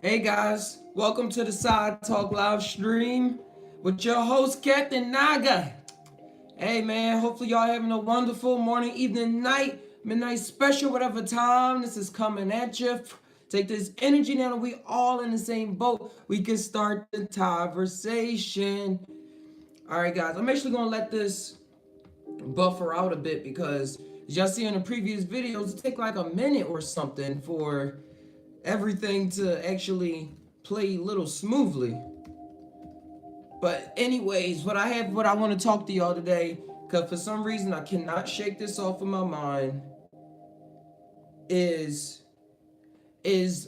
Hey guys, welcome to the Psy Talk live stream with your host Captain Naga. Hey man, hopefully y'all having a wonderful morning, evening, night, midnight special, whatever time this is coming at you. Take this energy now that we all in the same boat. We can start the conversation. Alright guys, I'm actually gonna let this buffer out a bit because as y'all see in the previous videos, it take like a minute or something for everything to actually play a little smoothly. But anyways, what I want to talk to y'all today, because for some reason I cannot shake this off of my mind, is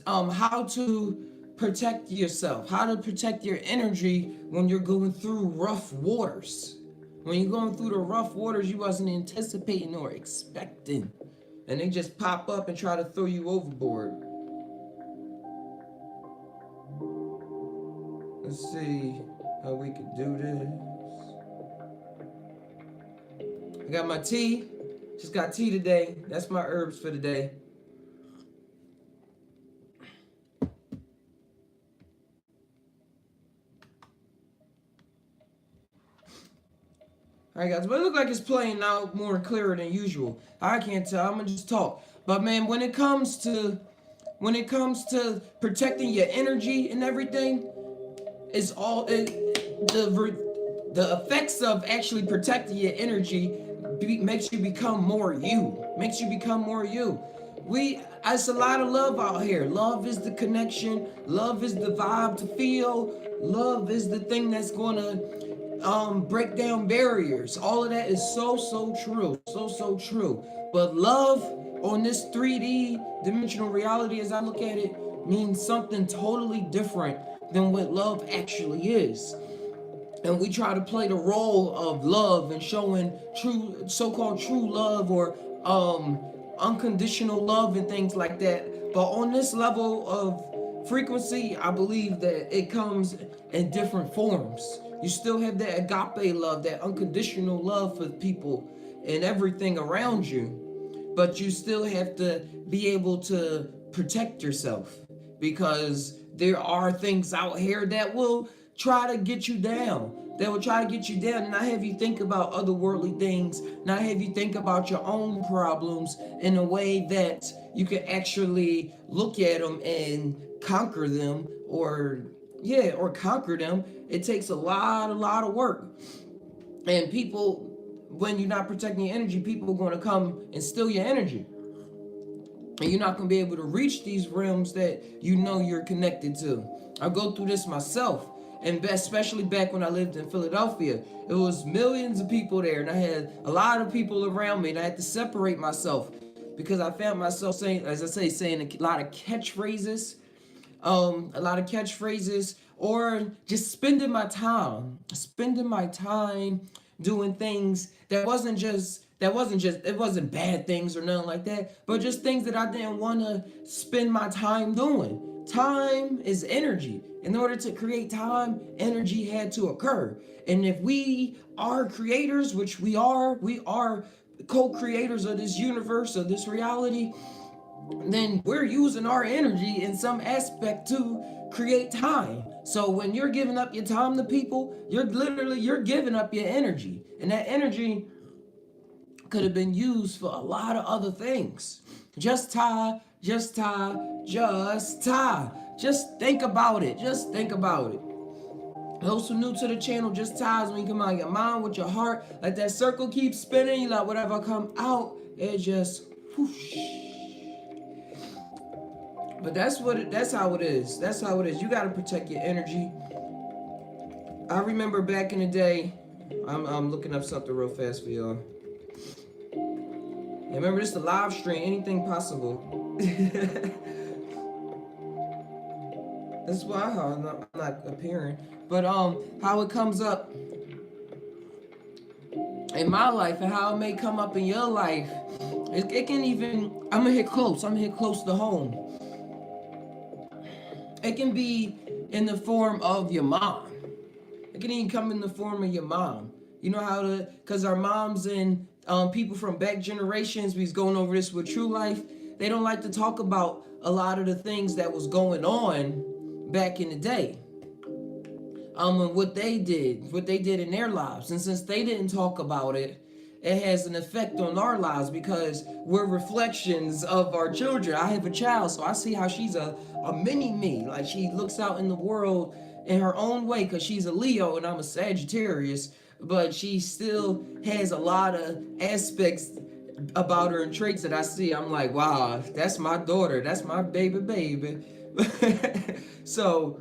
how to protect yourself, how to protect your energy when you're going through rough waters. When you're going through the rough waters you wasn't anticipating or expecting, and they just pop up and try to throw you overboard. Let's see how we could do this. I got my tea. Just got tea today. That's my herbs for the day. Alright guys, but it looks like it's playing out more clearer than usual. I can't tell, I'm gonna just talk. But man, when it comes to protecting your energy and everything, it's all the effects of actually protecting your energy makes you become more you. Makes you become more you. It's a lot of love out here. Love is the connection. Love is the vibe to feel. Love is the thing that's gonna break down barriers. All of that is so true. So true. But love on this 3D dimensional reality, as I look at it, means something totally different than what love actually is. And we try to play the role of love and showing true, so-called true love or unconditional love and things like that. But on this level of frequency, I believe that it comes in different forms. You still have that agape love, that unconditional love for people and everything around you, but you still have to be able to protect yourself, because there are things out here that will try to get you down. That will try to get you down and not have you think about otherworldly things, not have you think about your own problems in a way that you can actually look at them and conquer them, or conquer them. It takes a lot of work. And people, when you're not protecting your energy, people are going to come and steal your energy. And you're not going to be able to reach these realms that you know you're connected to. I go through this myself. And especially back when I lived in Philadelphia, it was millions of people there, and I had a lot of people around me, and I had to separate myself because I found myself saying, as I say, saying a lot of catchphrases, or just spending my time doing things that it wasn't bad things or nothing like that, but just things that I didn't want to spend my time doing. Time is energy. In order to create time, energy had to occur. And if we are creators, which we are co-creators of this universe, of this reality, then we're using our energy in some aspect to create time. So when you're giving up your time to people, you're giving up your energy. And that energy could have been used for a lot of other things. JUSt TAi, JUSt TAi, JUSt TAi. Just think about it. Just think about it. Those who new to the channel, JUSt TAi is when you come out of your mind with your heart, like that circle keeps spinning, you let whatever come out, it just whoosh. But that's how it is. That's how it is. You gotta protect your energy. I remember back in the day, I'm looking up something real fast for y'all. And remember, this is a live stream, anything possible. That's why I'm not appearing. But how it comes up in my life and how it may come up in your life, it can even, I'm gonna hit close to home. It can be in the form of your mom. It can even come in the form of your mom. You know how to, because our moms and people from back generations, we was going over this with True Life, they don't like to talk about a lot of the things that was going on back in the day. And what they did in their lives. And since they didn't talk about it, it has an effect on our lives because we're reflections of our children. I have a child, so I see how she's a mini me. Like, she looks out in the world in her own way because she's a Leo and I'm a Sagittarius, but she still has a lot of aspects about her and traits that I see. I'm like, wow, that's my daughter. That's my baby. So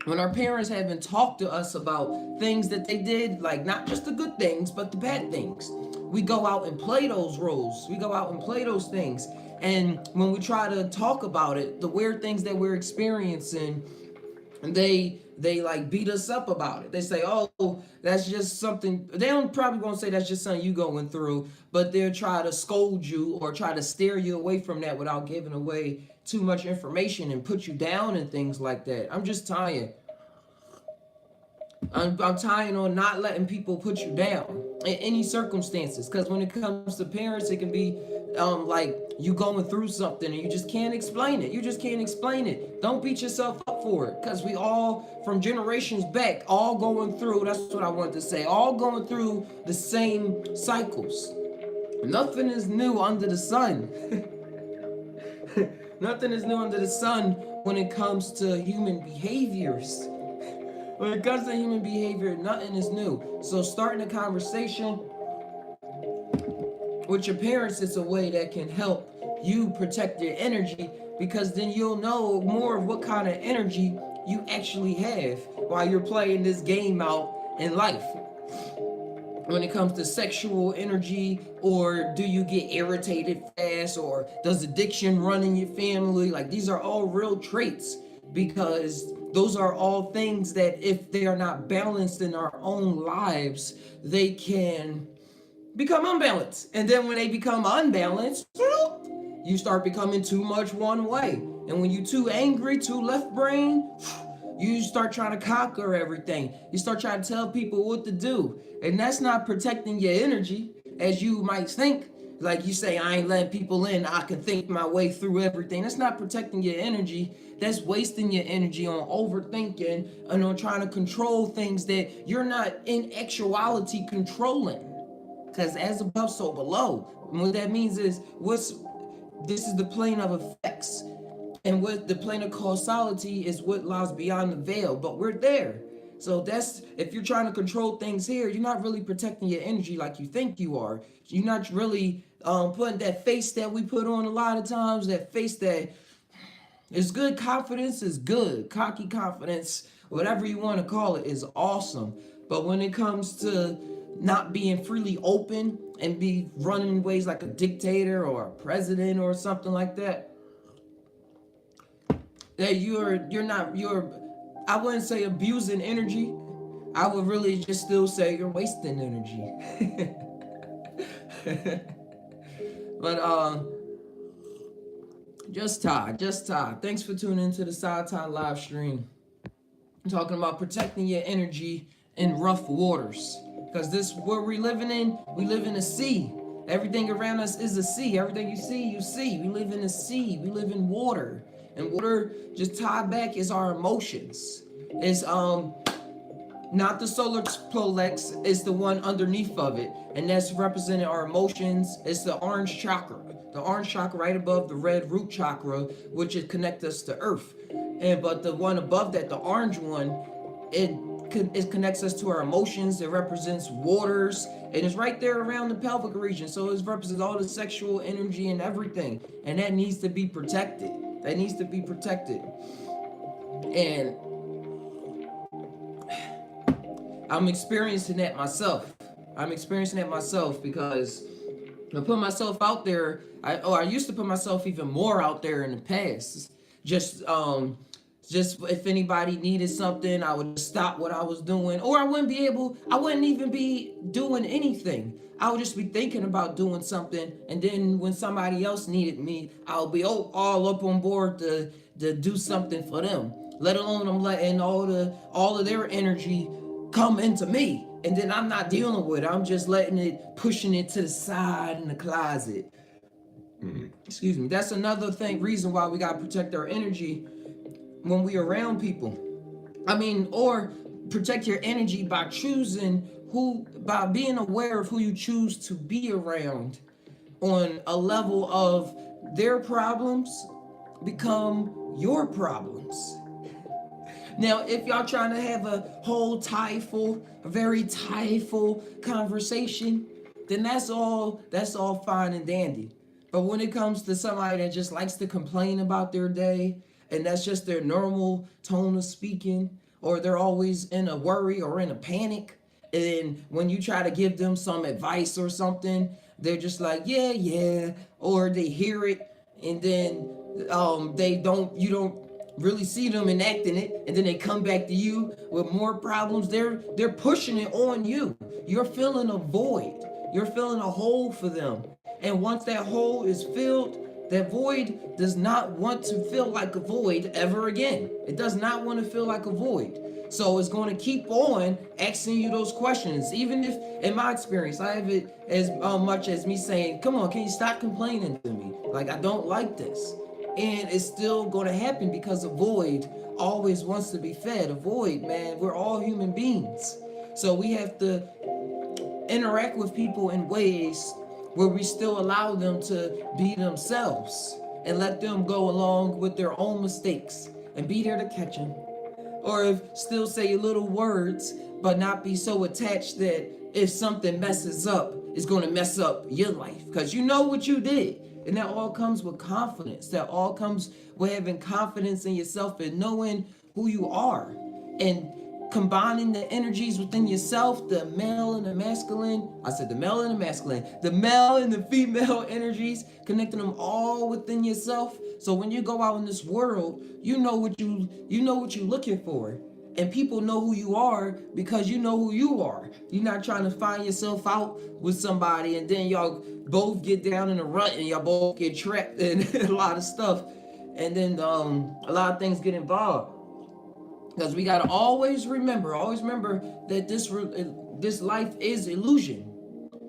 when our parents haven't talked to us about things that they did, like not just the good things, but the bad things, we go out and play those roles. We go out and play those things. And when we try to talk about it, the weird things that we're experiencing, they like beat us up about it. They say, oh, that's just something. They don't probably won't say that's just something you going through, but they'll try to scold you or try to steer you away from that without giving away too much information and put you down and things like that. I'm just tired. I'm tired on not letting people put you down in any circumstances. Because when it comes to parents, it can be like you going through something and you just can't explain it. You just can't explain it. Don't beat yourself up for it. Because we all, from generations back, all going through, that's what I wanted to say, all going through the same cycles. Nothing is new under the sun. Nothing is new under the sun when it comes to human behaviors. When it comes to human behavior, nothing is new. So starting a conversation with your parents is a way that can help you protect your energy, because then you'll know more of what kind of energy you actually have while you're playing this game out in life. When it comes to sexual energy, or do you get irritated fast, or does addiction run in your family? Like, these are all real traits, because those are all things that if they are not balanced in our own lives, they can become unbalanced. And then when they become unbalanced, you start becoming too much one way. And when you're too angry, too left brain, you start trying to conquer everything. You start trying to tell people what to do. And that's not protecting your energy, as you might think. Like you say, I ain't letting people in, I can think my way through everything. That's not protecting your energy. That's wasting your energy on overthinking and on trying to control things that you're not in actuality controlling. Because as above, so below. And what that means is, this is the plane of effects. And what the plane of causality is what lies beyond the veil, but we're there. So that's, if you're trying to control things here, you're not really protecting your energy like you think you are. You're not really putting that face that we put on a lot of times, that face that is good. Confidence is good. Cocky confidence, whatever you want to call it, is awesome. But when it comes to not being freely open and be running ways like a dictator or a president or something like that, that you're I wouldn't say abusing energy. I would really just still say you're wasting energy. But JUSt TAi. Thanks for tuning into the Psy Talk live stream. I'm talking about protecting your energy in rough waters. Because this world we live in a sea. Everything around us is a sea. Everything you see, you see. We live in a sea. We live in water. And water, just tied back, is our emotions. It's not the solar plex, it's the one underneath of it. And that's representing our emotions. It's the orange chakra. The orange chakra right above the red root chakra, which is connect us to earth. But the one above that, the orange one, it connects us to our emotions. It represents waters, and it's right there around the pelvic region. So it represents all the sexual energy and everything, and that needs to be protected. That needs to be protected. And I'm experiencing that myself. Because I put myself out there. I used to put myself even more out there in the past. Just if anybody needed something, I would stop what I was doing, or I wouldn't even be doing anything. I would just be thinking about doing something, and then when somebody else needed me, I'll be all up on board to do something for them. Let alone I'm letting all of their energy come into me, and then I'm not dealing with it. I'm just pushing it to the side in the closet. Excuse me. That's another reason why we gotta protect our energy. when we around people. I mean, or protect your energy by choosing by being aware of who you choose to be around on a level of their problems become your problems. Now, if y'all trying to have a whole a very Taiful conversation, then that's all fine and dandy. But when it comes to somebody that just likes to complain about their day, and that's just their normal tone of speaking, or they're always in a worry or in a panic, and then when you try to give them some advice or something, they're just like, yeah, yeah, or they hear it, and then they don't you don't really see them enacting it, and then they come back to you with more problems. They're pushing it on you. You're filling a void. You're filling a hole for them. And once that hole is filled, that void does not want to feel like a void ever again. It does not want to feel like a void. So it's going to keep on asking you those questions. Even if, in my experience, I have it as much as me saying, come on, can you stop complaining to me? Like, I don't like this. And it's still going to happen because a void always wants to be fed. A void, man, we're all human beings. So we have to interact with people in ways where we still allow them to be themselves and let them go along with their own mistakes and be there to catch them. Or if still say little words, but not be so attached that if something messes up, it's going to mess up your life. Because you know what you did. And that all comes with confidence. That all comes with having confidence in yourself and knowing who you are. And combining the energies within yourself, the male and the masculine. I said the male and the masculine. The male and the female energies, connecting them all within yourself. So when you go out in this world, you know what you're looking for. And people know who you are because you know who you are. You're not trying to find yourself out with somebody and then y'all both get down in a rut and y'all both get trapped in a lot of stuff. And then a lot of things get involved. Because we gotta always remember that this life is illusion.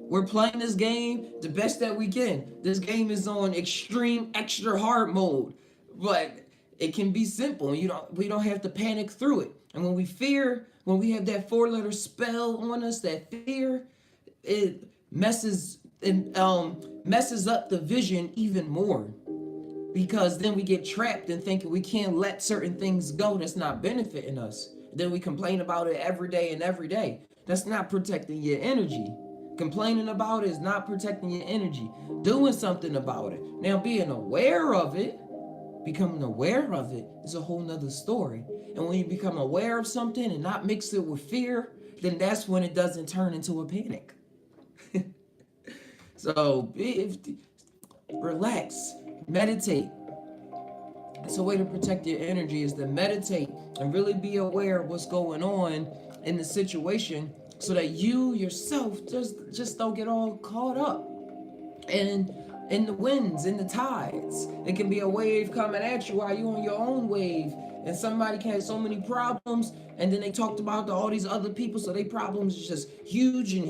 We're playing this game the best that we can. This game is on extreme extra hard mode, but it can be simple. We don't have to panic through it. And when we have that 4-letter spell on us, that fear, it messes up the vision even more. Because then we get trapped in thinking we can't let certain things go that's not benefiting us. Then we complain about it every day and every day. That's not protecting your energy. Complaining about it is not protecting your energy. Doing something about it. Now, being aware of it, becoming aware of it is a whole nother story. And when you become aware of something and not mix it with fear, then that's when it doesn't turn into a panic. So, relax. Meditate. It's a way to protect your energy is to meditate and really be aware of what's going on in the situation so that you yourself just don't get all caught up in the winds, in the tides. It can be a wave coming at you while you're on your own wave. And somebody can have so many problems, and then they talked about all these other people, so their problems is just huge, and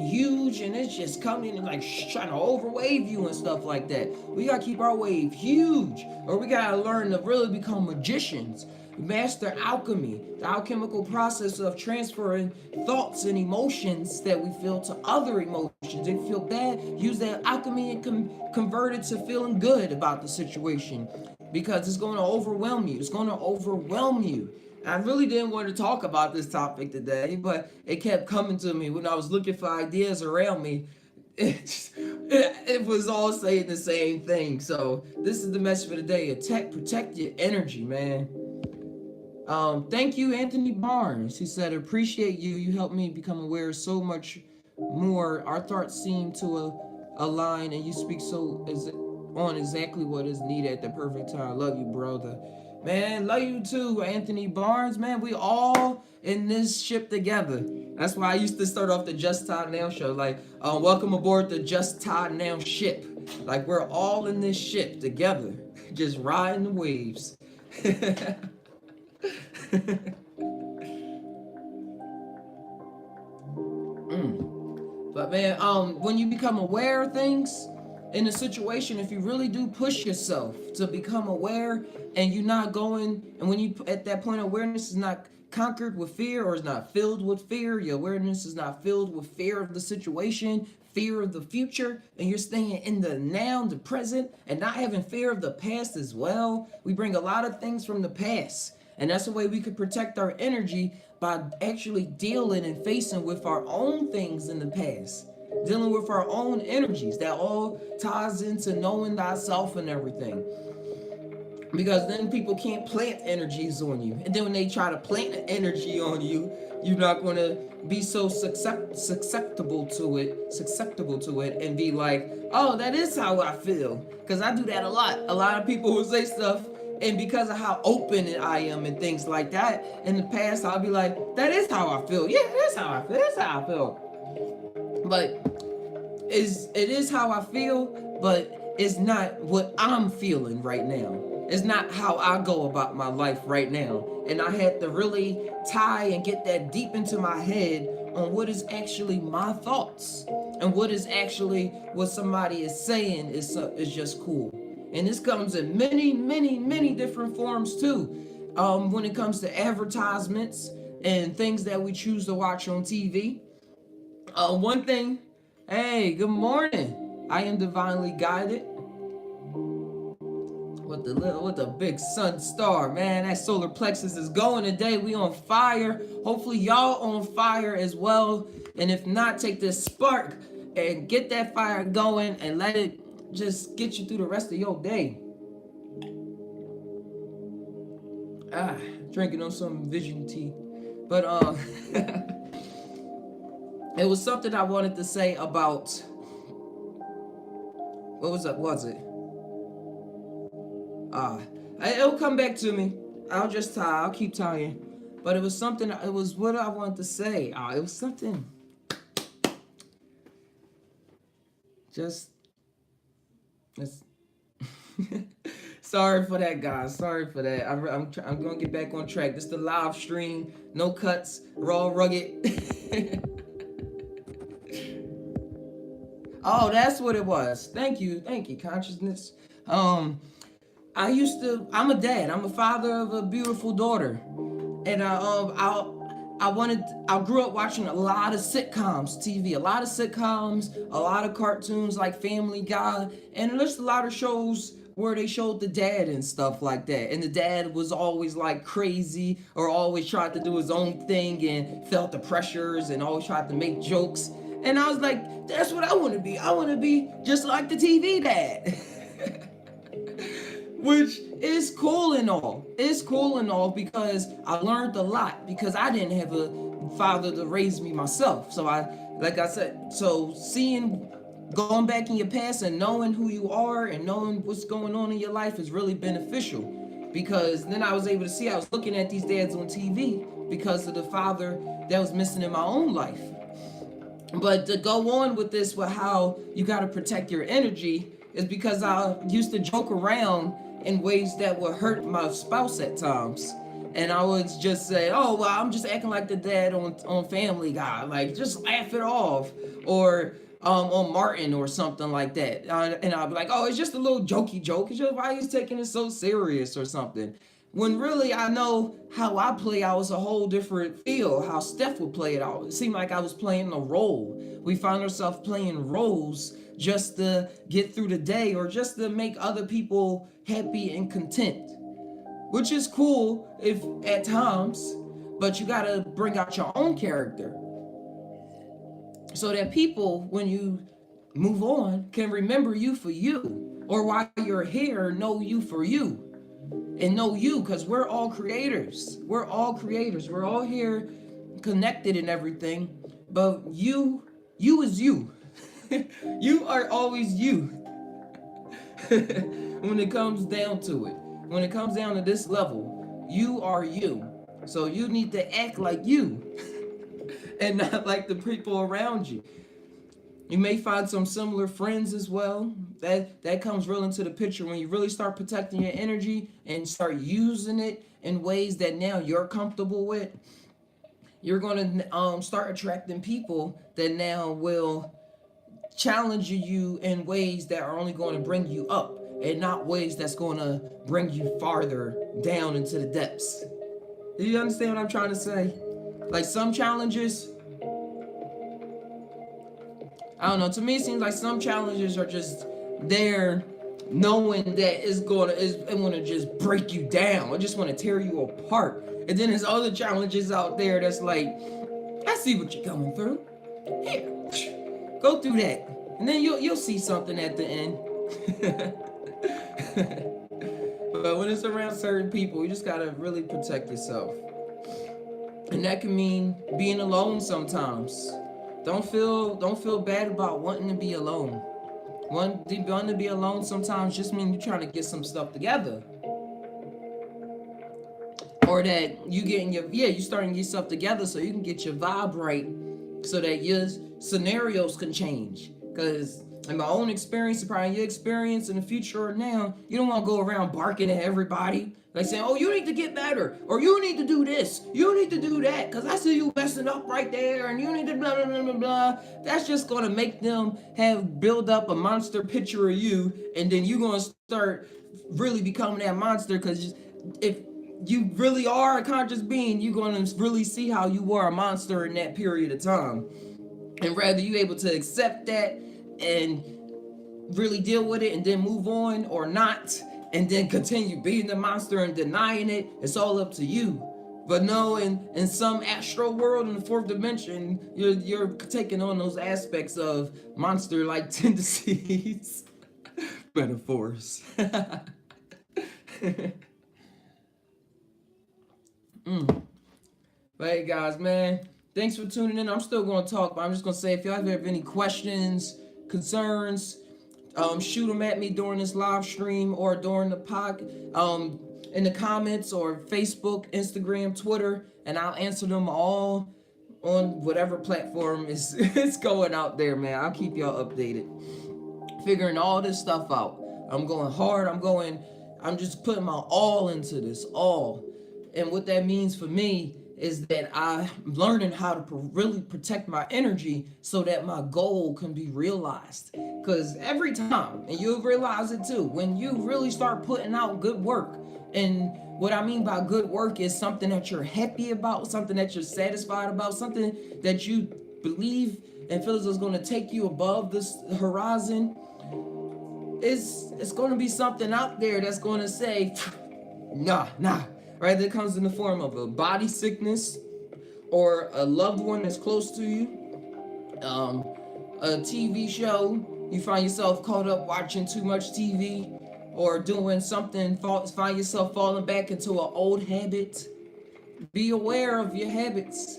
it's just coming and like trying to overwave you and stuff like that. We gotta keep our wave huge, or we gotta learn to really become magicians. Master alchemy, the alchemical process of transferring thoughts and emotions that we feel to other emotions. If you feel bad, use that alchemy and convert it to feeling good about the situation, because it's going to overwhelm you. It's going to overwhelm you. I really didn't want to talk about this topic today, but it kept coming to me when I was looking for ideas around me. It was all saying the same thing. So this is the message for today. Protect your energy, man. Thank you, Anthony Barnes. He said, appreciate you. You helped me become aware of so much more. Our thoughts seem to align, and you speak on exactly what is needed at the perfect time. Love you, brother. Man, love you too, Anthony Barnes. Man, we all in this ship together. That's why I used to start off the JUSt TAi Now show. Like, welcome aboard the JUSt TAi Now ship. Like, we're all in this ship together. Just riding the waves. But man, when you become aware of things in a situation, if you really do push yourself to become aware, and you're not going, and when you at that point, awareness is not conquered with fear or is not filled with fear, your awareness is not filled with fear of the situation, fear of the future, and you're staying in the now, the present, and not having fear of the past as well. We bring a lot of things from the past, and that's the way we could protect our energy, by actually dealing and facing with our own things in the past, dealing with our own energies. That all ties into knowing thyself and everything. Because then people can't plant energies on you, and then when they try to plant an energy on you, you're not going to be so susceptible to it, and be like, oh, that is how I feel. Because I do that a lot. A lot of people will say stuff, and because of how open I am and things like that, in the past I'll be like, that is how I feel. Yeah, that's how I feel. That's how I feel. But it is how I feel, but it's not what I'm feeling right now. It's not how I go about my life right now. And I had to really tie and get that deep into my head on what is actually my thoughts, and what is actually what somebody is saying is just cool. And this comes in many, many, many different forms too. When it comes to advertisements and things that we choose to watch on TV. One thing, hey, good morning. I am divinely guided. With the big sun star, man. That solar plexus is going today. We on fire. Hopefully y'all on fire as well. And if not, take this spark and get that fire going, and let it just get you through the rest of your day. Drinking on some vision tea. But it was something I wanted to say about, what was it? It'll come back to me. I'll just tie. I'll keep tying. But it was something. It was what I wanted to say. It was something. Just. Sorry for that, guys. Sorry for that. I'm gonna get back on track. This is the live stream. No cuts. Raw, rugged. Oh, that's what it was. Thank you, consciousness. I'm a dad. I'm a father of a beautiful daughter, and I grew up watching a lot of sitcoms, TV, a lot of sitcoms, a lot of cartoons like Family Guy, and there's a lot of shows where they showed the dad and stuff like that. And the dad was always like crazy, or always tried to do his own thing and felt the pressures and always tried to make jokes. And I was like, that's what I want to be. I want to be just like the TV dad. Which is cool and all. It's cool and all, because I learned a lot, because I didn't have a father to raise me myself. So going back in your past and knowing who you are and knowing what's going on in your life is really beneficial, because then I was able to see, I was looking at these dads on TV because of the father that was missing in my own life. But to go on with this, with how you got to protect your energy, is because I used to joke around in ways that would hurt my spouse at times. And I would just say, oh, well, I'm just acting like the dad on Family Guy. Like, just laugh it off. Or on Martin or something like that. And I'd be like, oh, it's just a little jokey joke. It's just, why he's taking it so serious or something. When really I know how I play out was a whole different feel, how Steph would play it out. It seemed like I was playing a role. We find ourselves playing roles just to get through the day, or just to make other people happy and content. Which is cool if at times, but you gotta bring out your own character, so that people, when you move on, can remember you for you, or while you're here, know you for you. And know you, because we're all creators. We're all creators. We're all here connected and everything. But you is you. You are always you. When it comes down to it. When it comes down to this level, you are you. So you need to act like you. And not like the people around you. You may find some similar friends as well. That comes real into the picture when you really start protecting your energy and start using it in ways that now you're comfortable with. You're going to start attracting people that now will challenging you in ways that are only going to bring you up and not ways that's going to bring you farther down into the depths. Do you understand what I'm trying to say? Like some challenges, I don't know, to me it seems like some challenges are just there knowing that it's gonna just break you down. I just want to tear you apart. And then there's other challenges out there that's like, I see what you're going through. Here, go through that. And then you'll see something at the end. But when it's around certain people, you just gotta really protect yourself. And that can mean being alone sometimes. Don't feel bad about wanting to be alone. Wanting to be alone sometimes just means you're trying to get some stuff together. Or that you starting yourself together so you can get your vibe right, so that your scenarios can change. Because in my own experience, probably your experience in the future or now, you don't want to go around barking at everybody. Like saying, oh, you need to get better, or you need to do this, you need to do that, because I see you messing up right there, and you need to blah, blah, blah, blah, blah. That's just going to make them build up a monster picture of you, and then you're going to start really becoming that monster, because if you really are a conscious being, you're going to really see how you were a monster in that period of time. And rather you able to accept that and really deal with it and then move on, or not, and then continue being the monster and denying it, it's all up to you. But no, in some astral world in the fourth dimension, you're taking on those aspects of monster-like tendencies. Metaphors. But hey guys, man, thanks for tuning in. I'm still going to talk, but I'm just going to say, if y'all have any questions, concerns, shoot them at me during this live stream or during the in the comments, or Facebook, Instagram, Twitter, and I'll answer them all on whatever platform is going out there, man. I'll keep y'all updated. Figuring all this stuff out. I'm going hard. I'm just putting my all into this, all. And what that means for me is that I'm learning how to really protect my energy so that my goal can be realized. Because every time, and you'll realize it too, when you really start putting out good work, and what I mean by good work is something that you're happy about, something that you're satisfied about, something that you believe and feel as though is going to take you above this horizon, it's going to be something out there that's going to say, nah. Right? That comes in the form of a body sickness, or a loved one that's close to you, a TV show, you find yourself caught up watching too much TV, or doing something, find yourself falling back into an old habit. Be aware of your habits.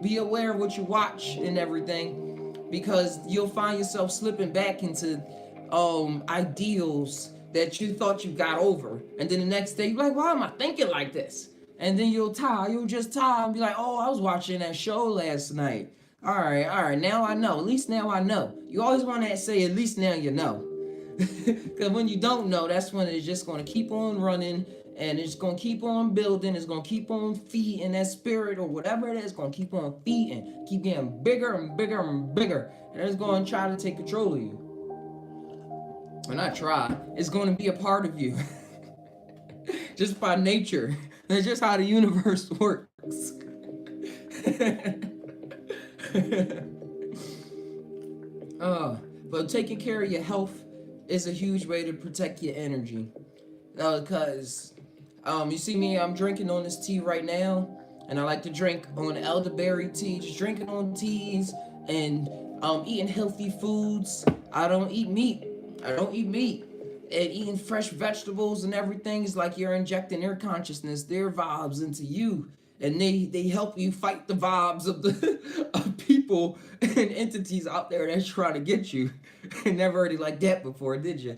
Be aware of what you watch and everything, because you'll find yourself slipping back into ideals that you thought you got over, and then the next day you're like, why am I thinking like this? And then you'll just tie and be like, oh, I was watching that show last night. All right, now I know. At least now I know. You always want to say, at least now you know. Because when you don't know, that's when it's just going to keep on running, and it's going to keep on building. It's going to keep on feeding that spirit, or whatever it is, going to keep on feeding, keep getting bigger and bigger and bigger, and it's going to try to take control of you. When I try, it's going to be a part of you. Just by nature. That's just how the universe works. But taking care of your health is a huge way to protect your energy. Because you see me, I'm drinking on this tea right now, and I like to drink on elderberry tea, just drinking on teas, and eating healthy foods. I don't eat meat. And eating fresh vegetables and everything is like you're injecting their consciousness, their vibes into you, and they help you fight the vibes of people and entities out there that's trying to get you. Never heard it like that before, did you?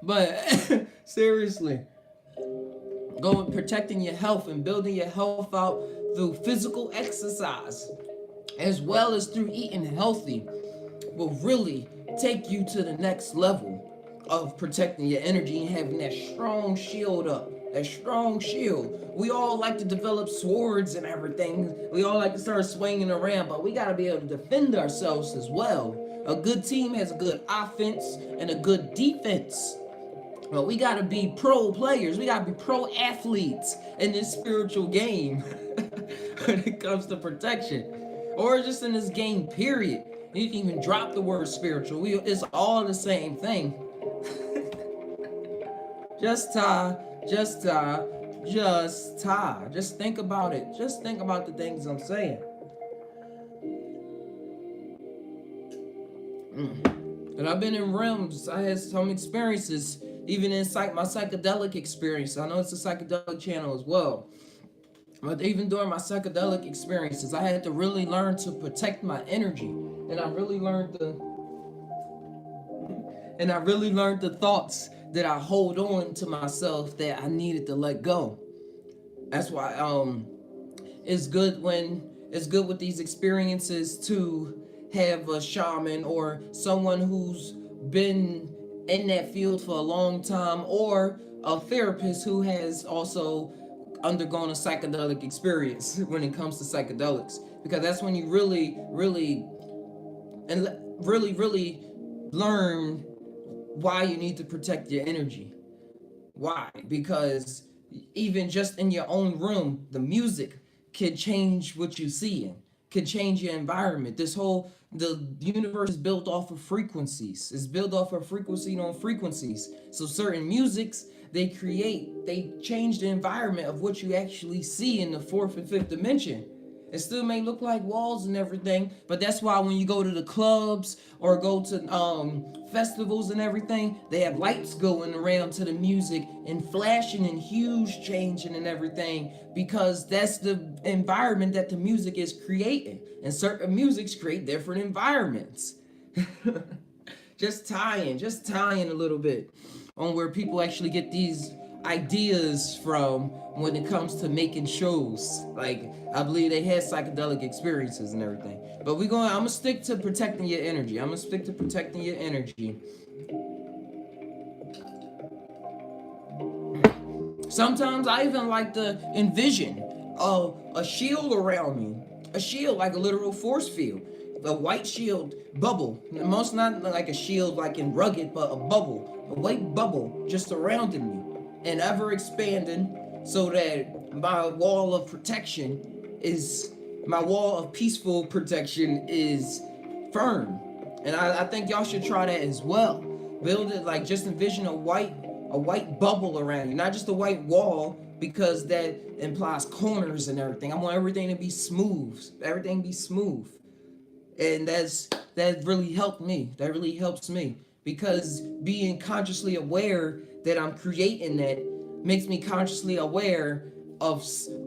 But seriously, protecting your health and building your health out through physical exercise, as well as through eating healthy, will really take you to the next level. of protecting your energy and having that strong shield up. That strong shield. We all like to develop swords and everything. We all like to start swinging around, but we got to be able to defend ourselves as well. A good team has a good offense and a good defense. But we got to be pro players. We got to be pro athletes in this spiritual game when it comes to protection. Or just in this game, period. You can even drop the word spiritual. It's all the same thing. Just Thai, just Thai, just Thai. Just think about it. Just think about the things I'm saying. And I've been in realms. I had some experiences, even in my psychedelic experience. I know it's a psychedelic channel as well. But even during my psychedelic experiences, I had to really learn to protect my energy. And I really learned the thoughts that I hold on to myself that I needed to let go. That's why it's good with these experiences to have a shaman or someone who's been in that field for a long time, or a therapist who has also undergone a psychedelic experience when it comes to psychedelics, because that's when you really learn why you need to protect your energy. Why? Because even just in your own room, the music can change what you see in, can change your environment. The universe is built off of frequencies. It's built off of frequency on frequencies. So certain musics, they change the environment of what you actually see in the fourth and fifth dimension. It still may look like walls and everything, but that's why when you go to the clubs or go to festivals and everything, they have lights going around to the music and flashing and hues changing and everything, because that's the environment that the music is creating. And certain musics create different environments. just tying a little bit on where people actually get these ideas from when it comes to making shows. Like, I believe they had psychedelic experiences and everything. But I'm gonna stick to protecting your energy. Sometimes I even like to envision a shield around me. A shield, like a literal force field. A white shield bubble. Most not like a shield like in rugged, but a bubble. A white bubble just surrounding me. And ever expanding, so that my wall of peaceful protection is firm. And I think y'all should try that as well. Build it, like, just envision a white bubble around you, not just a white wall, because that implies corners and everything. I want everything to be smooth. And that really helped me. That really helps me, because being consciously aware that I'm creating that makes me consciously aware of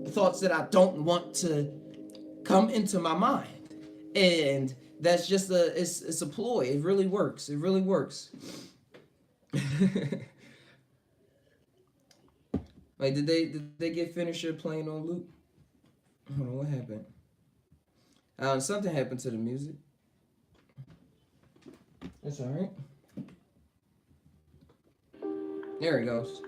thoughts that I don't want to come into my mind. And that's just it's a ploy. It really works. Like, did they get finished playing on loop? Hold on, what happened? Something happened to the music. That's all right. There it goes.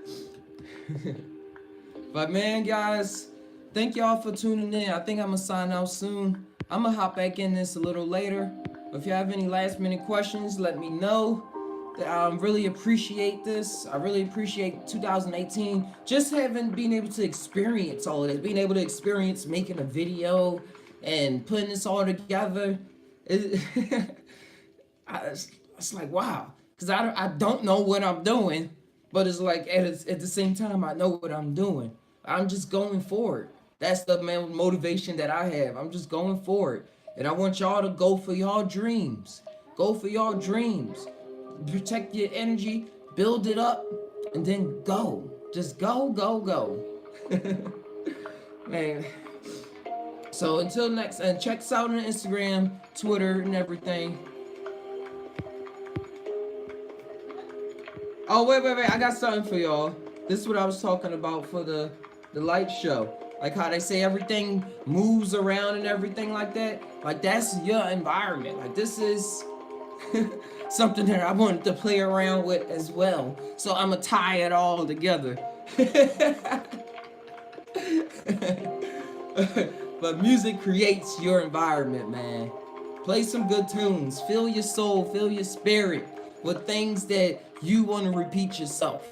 But man, guys, thank y'all for tuning in. I think I'm gonna sign out soon. I'm gonna hop back in this a little later. If you have any last minute questions, let me know. I really appreciate this. I really appreciate 2018. Just been able to experience all of this. Being able to experience making a video and putting this all together. It's like, wow. Because I don't know what I'm doing. But it's like, at the same time, I know what I'm doing. I'm just going forward. That's the motivation that I have. I'm just going forward. And I want y'all to go for y'all dreams. Protect your energy, build it up, and then go. Just go. Man. So until next, and check us out on Instagram, Twitter, and everything. Oh, wait. I got something for y'all. This is what I was talking about for the light show. Like how they say everything moves around and everything like that. Like, that's your environment. Like, this is... something that I wanted to play around with as well. So I'm gonna tie it all together. But music creates your environment, man. Play some good tunes. Fill your soul, fill your spirit with things that you want to repeat yourself.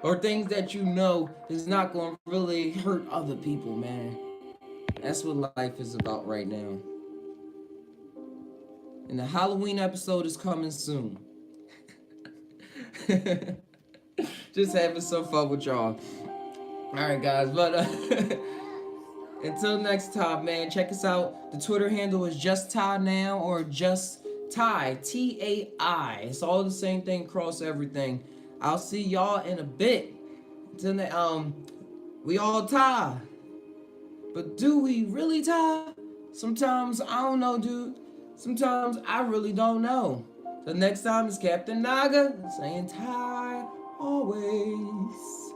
Or things that you know is not going to really hurt other people, man. That's what life is about right now. And the Halloween episode is coming soon. Just having some fun with y'all. Alright, guys, but until next time, man, check us out. The Twitter handle is JUSt TAi now, or JUSt TAi, TAI. It's all the same thing across everything. I'll see y'all in a bit. Until then, we all tie. But do we really tie? Sometimes I don't know, dude. Sometimes I really don't know. The next time is Captain Naga saying tie always.